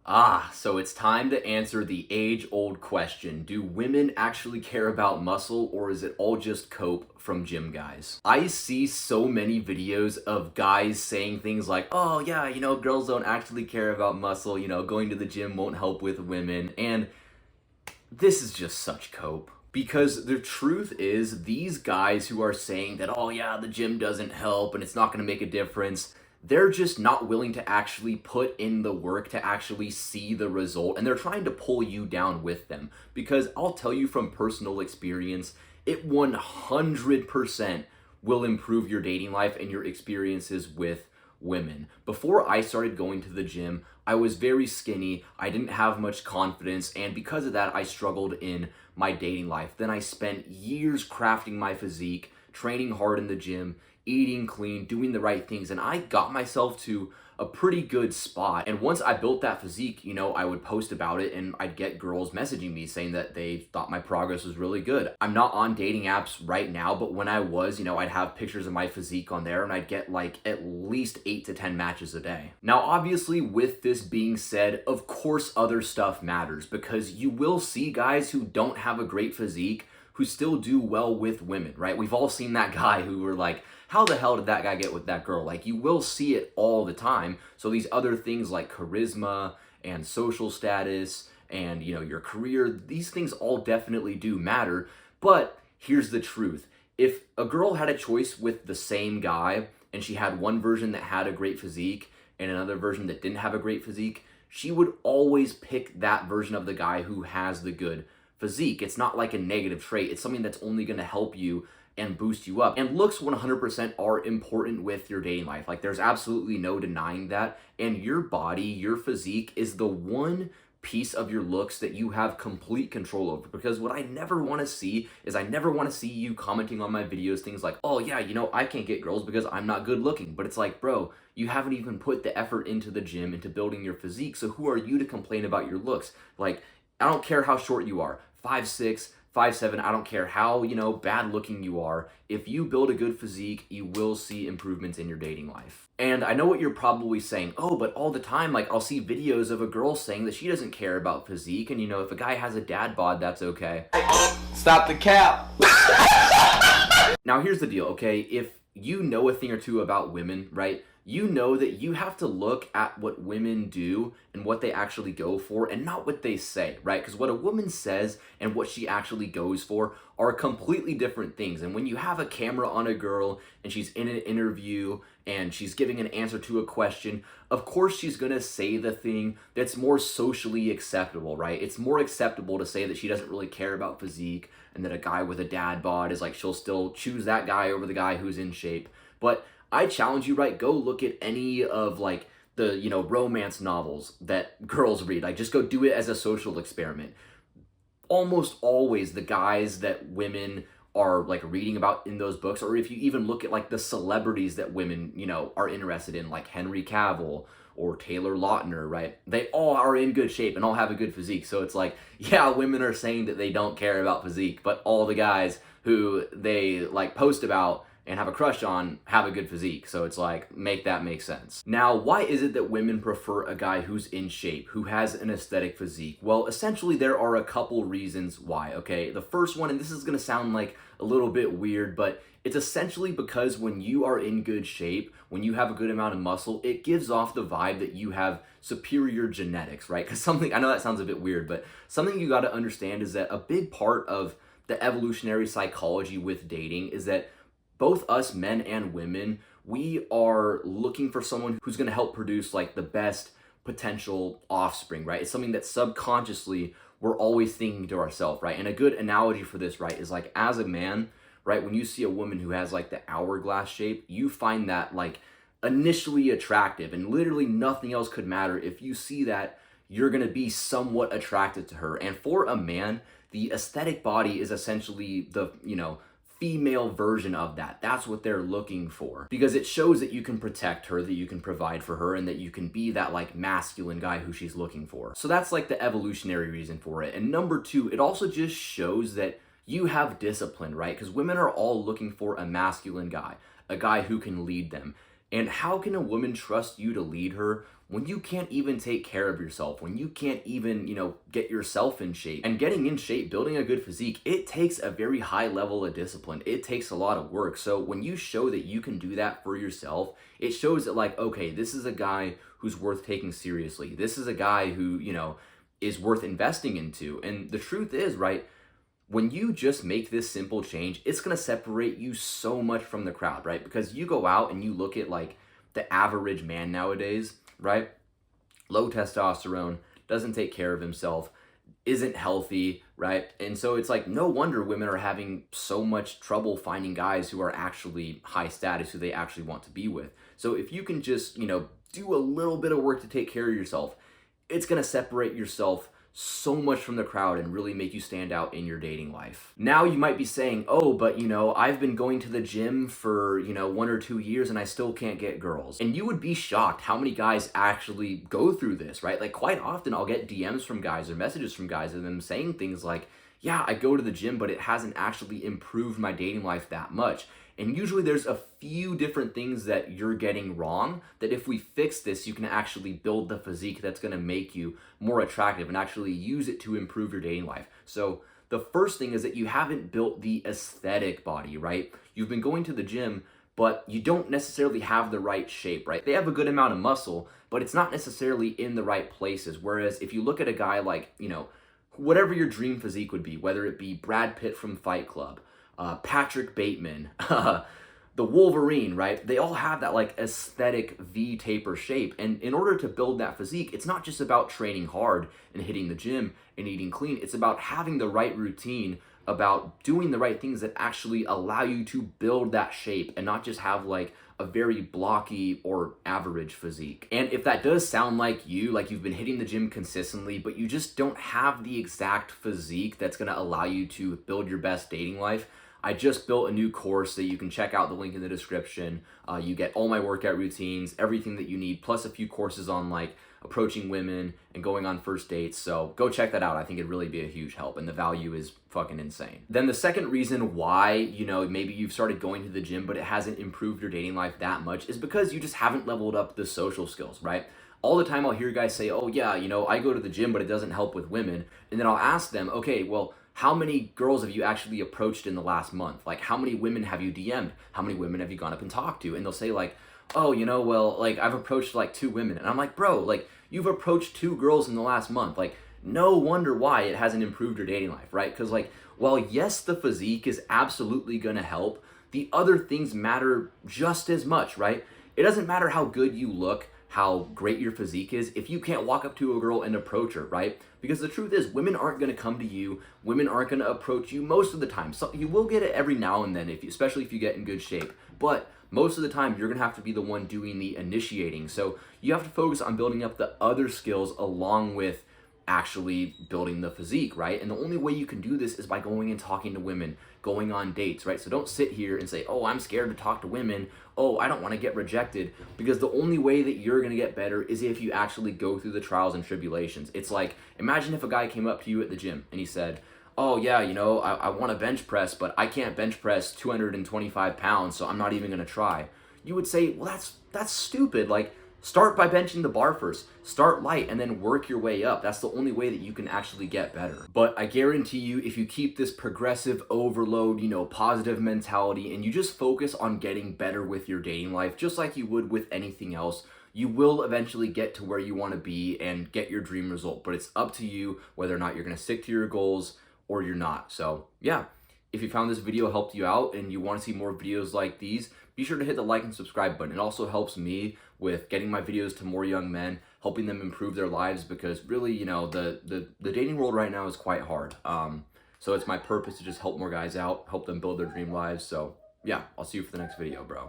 So it's time to answer the age-old question. Do women actually care about muscle, or is it all just cope from gym guys? I see so many videos of guys saying things like, oh yeah, girls don't actually care about muscle, going to the gym won't help with women, and this is just such cope. Because the truth is, these guys who are saying that, oh yeah, the gym doesn't help and it's not gonna make a difference, they're just not willing to actually put in the work to actually see the result, and they're trying to pull you down with them. Because I'll tell you from personal experience, it 100% will improve your dating life and your experiences with women. Before I started going to the gym, I was very skinny, I didn't have much confidence, and because of that, I struggled in my dating life. Then I spent years crafting my physique, training hard in the gym, eating clean, doing the right things, and I got myself to a pretty good spot. And once I built that physique, I would post about it and I'd get girls messaging me saying that they thought my progress was really good. I'm not on dating apps right now, but when I was, I'd have pictures of my physique on there and I'd get like at least 8 to 10 matches a day. Now, obviously, with this being said, of course other stuff matters, because you will see guys who don't have a great physique who still do well with women, right? We've all seen that guy who were like, how the hell did that guy get with that girl? Like, you will see it all the time. So these other things like charisma and social status and, your career, these things all definitely do matter. But here's the truth. If a girl had a choice with the same guy and she had one version that had a great physique and another version that didn't have a great physique, she would always pick that version of the guy who has the good physique. It's not like a negative trait. It's something that's only going to help you and boost you up. And looks 100% are important with your dating life. Like, there's absolutely no denying that. And your body, your physique is the one piece of your looks that you have complete control over. Because what I never want to see is, I never want to see you commenting on my videos things like, oh yeah, I can't get girls because I'm not good looking. But it's like, bro, you haven't even put the effort into the gym, into building your physique. So who are you to complain about your looks? Like, I don't care how short you are, 5'6", 5'7", I don't care how, bad looking you are. If you build a good physique, you will see improvements in your dating life. And I know what you're probably saying, oh, but all the time, like, I'll see videos of a girl saying that she doesn't care about physique, and if a guy has a dad bod, that's okay. Stop the cap. Now here's the deal, okay? If you know a thing or two about women, right? You know that you have to look at what women do and what they actually go for, and not what they say, right? Because what a woman says and what she actually goes for are completely different things. And when you have a camera on a girl and she's in an interview and she's giving an answer to a question, of course she's gonna say the thing that's more socially acceptable, right? It's more acceptable to say that she doesn't really care about physique and that a guy with a dad bod is like, she'll still choose that guy over the guy who's in shape. But I challenge you, right? Go look at any of like the, romance novels that girls read. Like, just go do it as a social experiment. Almost always the guys that women are like reading about in those books, or if you even look at like the celebrities that women, are interested in, like Henry Cavill or Taylor Lautner, right? They all are in good shape and all have a good physique. So it's like, yeah, women are saying that they don't care about physique, but all the guys who they like post about and have a crush on have a good physique. So it's like, make that make sense. Now, why is it that women prefer a guy who's in shape, who has an aesthetic physique? Well, essentially there are a couple reasons why, okay? The first one, and this is gonna sound like a little bit weird, but it's essentially because when you are in good shape, when you have a good amount of muscle, it gives off the vibe that you have superior genetics, right? Because I know that sounds a bit weird, but something you gotta understand is that a big part of the evolutionary psychology with dating is that both us men and women, we are looking for someone who's going to help produce like the best potential offspring, right? It's something that subconsciously we're always thinking to ourselves, right? And a good analogy for this, right, is like, as a man, right, when you see a woman who has like the hourglass shape, you find that like initially attractive, and literally nothing else could matter. If you see that, you're going to be somewhat attracted to her. And for a man, the aesthetic body is essentially the, female version of that. That's what they're looking for, because it shows that you can protect her, that you can provide for her, and that you can be that like masculine guy who she's looking for. So that's like the evolutionary reason for it. And number two, it also just shows that you have discipline, right? Because women are all looking for a masculine guy, a guy who can lead them. And how can a woman trust you to lead her when you can't even take care of yourself, when you can't even, get yourself in shape. And getting in shape, building a good physique, it takes a very high level of discipline. It takes a lot of work. So when you show that you can do that for yourself, it shows that like, okay, this is a guy who's worth taking seriously. This is a guy who, is worth investing into. And the truth is, right, when you just make this simple change, it's going to separate you so much from the crowd, right? Because you go out and you look at like the average man nowadays, right? Low testosterone, doesn't take care of himself, isn't healthy, right? And so it's like no wonder women are having so much trouble finding guys who are actually high status, who they actually want to be with. So if you can just, do a little bit of work to take care of yourself, it's going to separate yourself so much from the crowd and really make you stand out in your dating life. Now you might be saying, oh, but I've been going to the gym for, 1 or 2 years and I still can't get girls. And you would be shocked how many guys actually go through this, right? Like quite often I'll get DMs from guys or messages from guys and them saying things like, yeah, I go to the gym, but it hasn't actually improved my dating life that much. And usually there's a few different things that you're getting wrong that if we fix this, you can actually build the physique that's going to make you more attractive and actually use it to improve your dating life. So the first thing is that you haven't built the aesthetic body, right? You've been going to the gym, but you don't necessarily have the right shape, right? They have a good amount of muscle, but it's not necessarily in the right places. Whereas if you look at a guy like, whatever your dream physique would be, whether it be Brad Pitt from Fight Club, Patrick Bateman, the Wolverine, right? They all have that like aesthetic V taper shape. And in order to build that physique, it's not just about training hard and hitting the gym and eating clean. It's about having the right routine, about doing the right things that actually allow you to build that shape and not just have like a very blocky or average physique. And if that does sound like you've been hitting the gym consistently, but you just don't have the exact physique that's gonna allow you to build your best dating life, I just built a new course that you can check out, the link in the description. You get all my workout routines, everything that you need, plus a few courses on like approaching women and going on first dates. So go check that out. I think it'd really be a huge help and the value is fucking insane. Then the second reason why, maybe you've started going to the gym, but it hasn't improved your dating life that much is because you just haven't leveled up the social skills, right? All the time I'll hear guys say, oh yeah, I go to the gym, but it doesn't help with women. And then I'll ask them, okay, well, how many girls have you actually approached in the last month? Like, how many women have you DM'd? How many women have you gone up and talked to? And they'll say like, oh, well, like I've approached like 2 women. And I'm like, bro, like you've approached 2 girls in the last month. Like, no wonder why it hasn't improved your dating life, right? Because like, while yes, the physique is absolutely gonna help, the other things matter just as much, right? It doesn't matter how good you look, how great your physique is, if you can't walk up to a girl and approach her, right? Because the truth is, women aren't gonna come to you, women aren't gonna approach you most of the time. So you will get it every now and then, especially if you get in good shape. But most of the time, you're gonna have to be the one doing the initiating. So you have to focus on building up the other skills along with actually building the physique, right? And the only way you can do this is by going and talking to women, going on dates, right? So don't sit here and say, oh, I'm scared to talk to women. Oh, I don't want to get rejected. Because the only way that you're going to get better is if you actually go through the trials and tribulations. It's like, imagine if a guy came up to you at the gym and he said, oh yeah, I want to bench press, but I can't bench press 225 pounds, so I'm not even going to try. You would say, well, that's stupid. Like, start by benching the bar first. Start light and then work your way up. That's the only way that you can actually get better. But I guarantee you, if you keep this progressive overload, positive mentality, and you just focus on getting better with your dating life, just like you would with anything else, you will eventually get to where you want to be and get your dream result. But it's up to you whether or not you're going to stick to your goals or you're not. So yeah, if you found this video helped you out and you want to see more videos like these, be sure to hit the like and subscribe button. It also helps me with getting my videos to more young men, helping them improve their lives, because really, the dating world right now is quite hard. So it's my purpose to just help more guys out, help them build their dream lives. So yeah, I'll see you for the next video, bro.